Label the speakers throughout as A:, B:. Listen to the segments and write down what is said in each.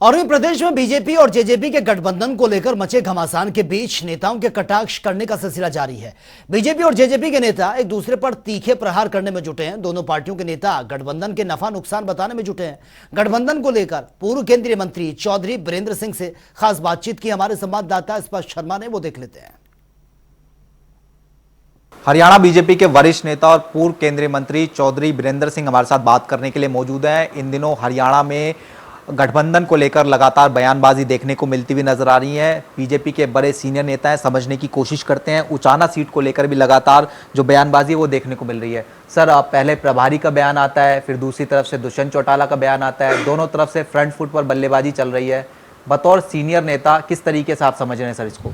A: और वहीं प्रदेश में बीजेपी और जेजेपी के गठबंधन को लेकर मचे घमासान के बीच नेताओं के कटाक्ष करने का सिलसिला जारी है। बीजेपी और जेजेपी के नेता एक दूसरे पर तीखे प्रहार करने में जुटे हैं। दोनों पार्टियों के नेता गठबंधन के नफा नुकसान बताने में जुटे हैं। गठबंधन को लेकर पूर्व केंद्रीय मंत्री चौधरी बीरेंद्र सिंह से खास बातचीत की हमारे संवाददाता स्पष्ट शर्मा ने, वो देख लेते हैं।
B: हरियाणा बीजेपी के वरिष्ठ नेता और पूर्व केंद्रीय मंत्री चौधरी बीरेंद्र सिंह हमारे साथ बात करने के लिए मौजूद हैं। इन दिनों हरियाणा में गठबंधन को लेकर लगातार बयानबाजी देखने को मिलती हुई नजर आ रही है। बीजेपी के बड़े सीनियर नेता हैं, समझने की कोशिश करते हैं। उचाना सीट को लेकर भी लगातार जो बयानबाजी है वो देखने को मिल रही है। सर, पहले प्रभारी का बयान आता है, फिर दूसरी तरफ से दुष्यंत चौटाला का बयान आता है। दोनों तरफ से फ्रंट फुट पर बल्लेबाजी चल रही है। बतौर सीनियर नेता किस तरीके से आप समझ रहे हैं सर इसको?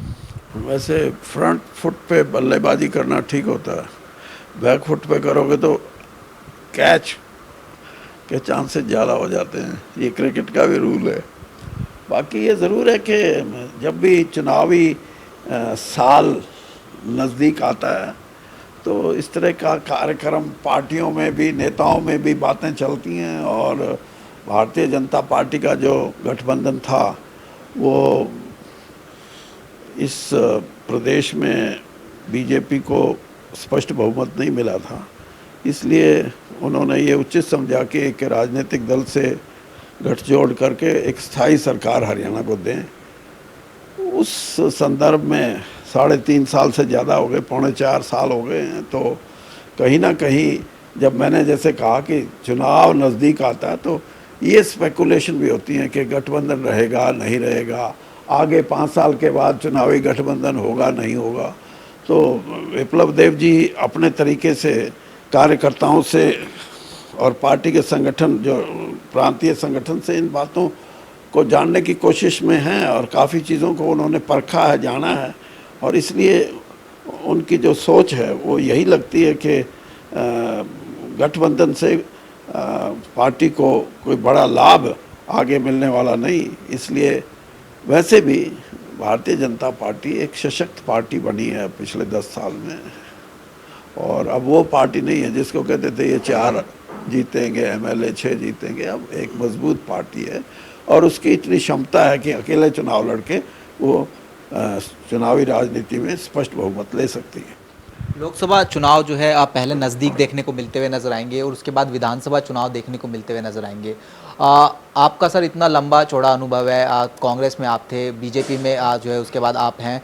C: वैसे फ्रंट फुट पे बल्लेबाजी करना ठीक होता है, बैक फुट पे करोगे तो कैच के चांसेस ज़्यादा हो जाते हैं। ये क्रिकेट का भी रूल है। बाकी ये ज़रूर है कि जब भी चुनावी साल नज़दीक आता है तो इस तरह का कार्यक्रम पार्टियों में भी, नेताओं में भी बातें चलती हैं। और भारतीय जनता पार्टी का जो गठबंधन था वो इस प्रदेश में बीजेपी को स्पष्ट बहुमत नहीं मिला था, इसलिए उन्होंने ये उचित समझा कि एक राजनीतिक दल से गठजोड़ करके एक स्थायी सरकार हरियाणा को दें। उस संदर्भ में 3.5 साल से ज़्यादा हो गए, 3.25 साल हो गए हैं। तो कहीं ना कहीं जब मैंने जैसे कहा कि चुनाव नज़दीक आता है तो ये स्पेकुलेशन भी होती है कि गठबंधन रहेगा नहीं रहेगा, आगे 5 साल के बाद चुनावी गठबंधन होगा नहीं होगा। तो विप्लव देव जी अपने तरीके से कार्यकर्ताओं से और पार्टी के संगठन, जो प्रांतीय संगठन से इन बातों को जानने की कोशिश में हैं और काफ़ी चीज़ों को उन्होंने परखा है, जाना है। और इसलिए उनकी जो सोच है वो यही लगती है कि गठबंधन से पार्टी को कोई बड़ा लाभ आगे मिलने वाला नहीं। इसलिए वैसे भी भारतीय जनता पार्टी एक सशक्त पार्टी बनी है पिछले 10 साल में, और अब वो पार्टी नहीं है जिसको कहते थे ये 4 जीतेंगे एमएलए, 6 जीतेंगे। अब एक मजबूत पार्टी है और उसकी इतनी क्षमता है कि अकेले चुनाव लड़के वो चुनावी राजनीति में स्पष्ट बहुमत ले सकती है।
B: लोकसभा चुनाव जो है आप पहले नज़दीक देखने को मिलते हुए नजर आएंगे और उसके बाद विधानसभा चुनाव देखने को मिलते हुए नजर आएंगे। आपका सर इतना लंबा चौड़ा अनुभव है, कांग्रेस में आप थे, बीजेपी में जो है उसके बाद आप हैं।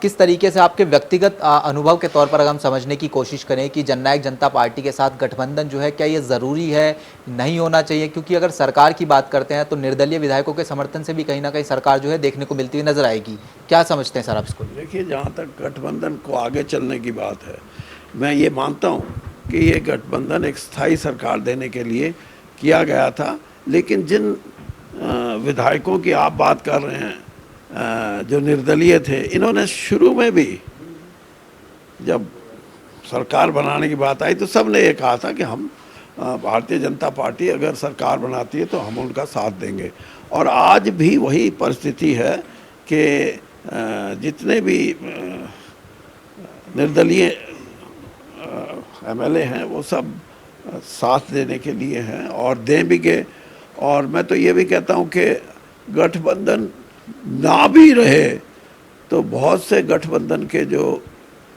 B: किस तरीके से आपके व्यक्तिगत अनुभव के तौर पर अगर हम समझने की कोशिश करें कि जननायक जनता पार्टी के साथ गठबंधन जो है क्या ये ज़रूरी है, नहीं होना चाहिए? क्योंकि अगर सरकार की बात करते हैं तो निर्दलीय विधायकों के समर्थन से भी कहीं ना कहीं सरकार जो है देखने को मिलती हुई नजर आएगी। क्या समझते हैं सर आप इसको?
C: देखिए, जहाँ तक गठबंधन को आगे चलने की बात है, मैं ये मानता हूँ कि ये गठबंधन एक स्थायी सरकार देने के लिए किया गया था। लेकिन जिन विधायकों की आप बात कर रहे हैं जो निर्दलीय थे, इन्होंने शुरू में भी जब सरकार बनाने की बात आई तो सब ने ये कहा था कि हम भारतीय जनता पार्टी अगर सरकार बनाती है तो हम उनका साथ देंगे। और आज भी वही परिस्थिति है कि जितने भी निर्दलीय एमएलए हैं वो सब साथ देने के लिए हैं और दें भी गए। और मैं तो ये भी कहता हूँ कि गठबंधन ना भी रहे तो बहुत से गठबंधन के जो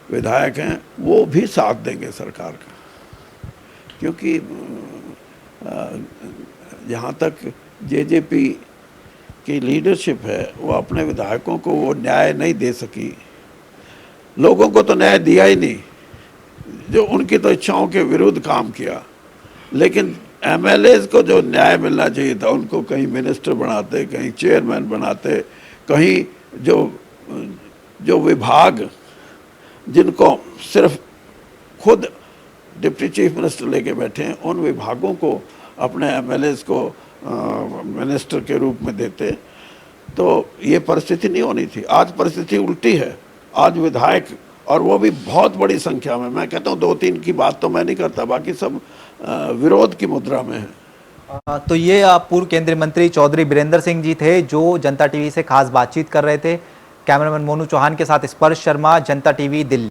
C: विधायक हैं वो भी साथ देंगे सरकार का, क्योंकि जहाँ तक जेजेपी की लीडरशिप है वो अपने विधायकों को वो न्याय नहीं दे सकी। लोगों को तो न्याय दिया ही नहीं, जो उनकी तो इच्छाओं के विरुद्ध काम किया। लेकिन एमएलएज को जो न्याय मिलना चाहिए था, उनको कहीं मिनिस्टर बनाते, कहीं चेयरमैन बनाते, कहीं जो विभाग जिनको सिर्फ खुद डिप्टी चीफ मिनिस्टर लेके बैठे हैं, उन विभागों को अपने एमएलएज को मिनिस्टर के रूप में देते, तो ये परिस्थिति नहीं होनी थी। आज परिस्थिति उल्टी है। आज विधायक, और वो भी बहुत बड़ी संख्या में, मैं कहता हूँ 2-3 की बात तो मैं नहीं करता, बाकी सब विरोध की मुद्रा में है।
B: तो ये पूर्व केंद्रीय मंत्री चौधरी बीरेंद्र सिंह जी थे जो जनता टीवी से खास बातचीत कर रहे थे। कैमरामैन मोनू चौहान के साथ स्पर्श शर्मा, जनता टीवी, दिल्ली।